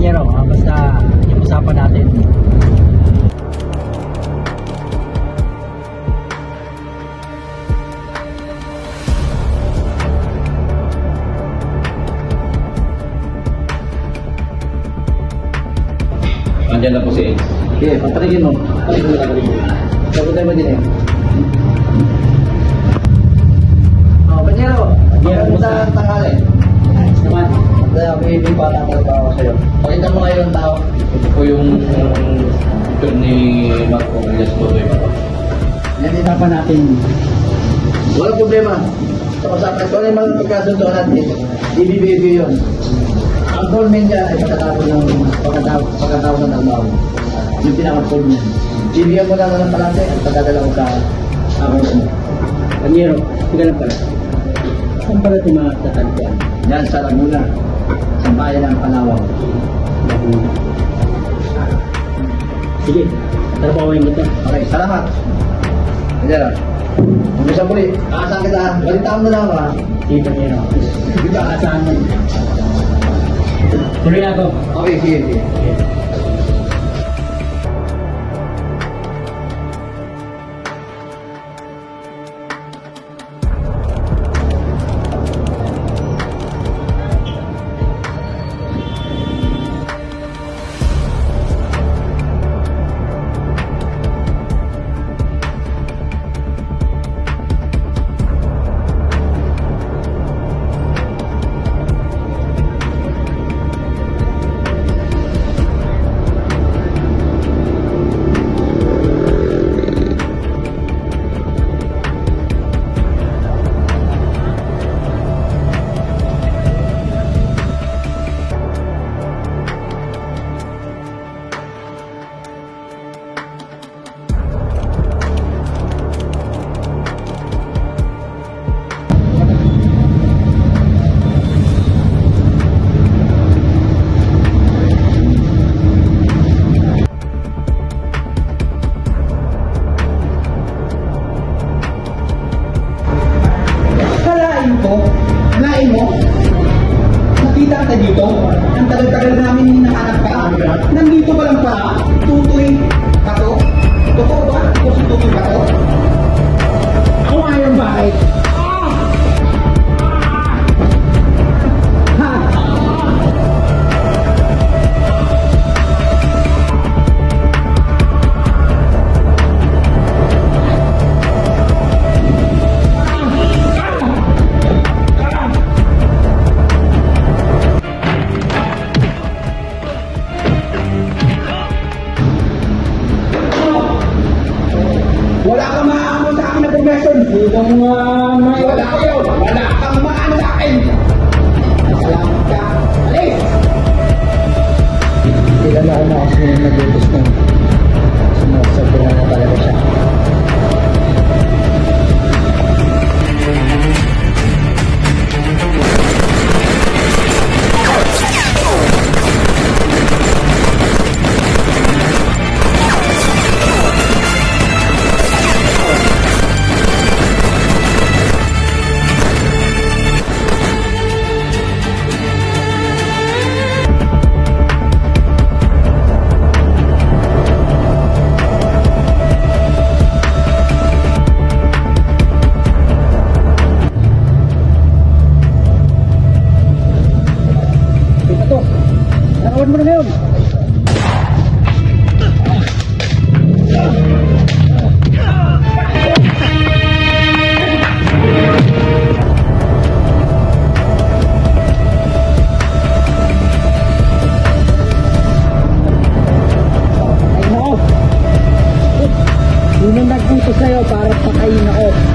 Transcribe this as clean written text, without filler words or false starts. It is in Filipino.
Panyero, basta yung usapan natin. Nandiyan na po si Ace. Okay, papatigin mo. Papatigin mo kapaligin. Sabutin mo din eh. Panyero, maganda ang tanghali. Nice naman. Kaya may para ang trabaho sa'yo. Pakita mo ngayon ang tao. Ito po yung picture ni Marco Elias Botoy pa. Yan din pa natin. Walang problema. Sa usapan ko na yung mga pagkasundoan natin. DBBB yun. Ang goal main dyan ay pagkatapos ng trabaho. Yung pinaka-goal main. Bibigyan mo lang ng palante at pagdadala ko sa hours mo. Panyero, tika lang pala. Saan pala ito mga tatagpuan? Yan sa Laguna. Sa bayan ng Palawan. Laguna. Sige, trabahoin mo ito. Okay, salamat. Panyero. Umpisa po rin. Aasahan kita. Balitaan mo na ako ha. Sige, Panyero. Hindi ba aasahan mo? Tuloy na ako. Okay, sige, sige. Halain mo? Nakita ka dito? Ang tagal-tagal namin hinahanap ka. Nandito ka lang pala. Tutoy ka to? Totoo ba? Ito si Tutoy ka to? Ako nga yung bakit? Ha? Wala kang maano sa akin na progression. Wala kayo. Wala kang maano sa akin. Salamat ka. Alis! Kilala ko na kasi yung nag-utos na. Sinasabi na talaga siya. Nakawad mo na ngayon. Ay mo. Yun ang nagputo sa'yo para pakain ako.